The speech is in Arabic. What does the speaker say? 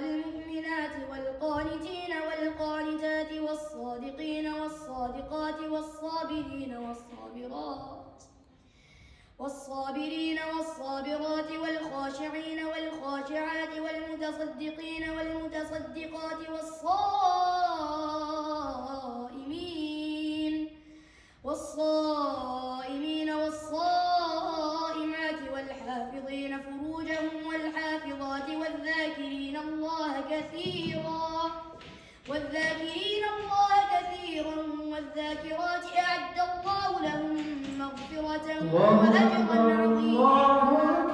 والمؤمنات والقانتين والقانتات والصادقين والصادقات والصابرين والصابرات والخاشعين والخاشعات والمتصدقين والمتصدقات والصائمين والصائمات والحافظين فروجهم والحافظات والذاكرين الله كثيرا والذاكرات أعد الله لهم مغفرة وأجرا عظيما.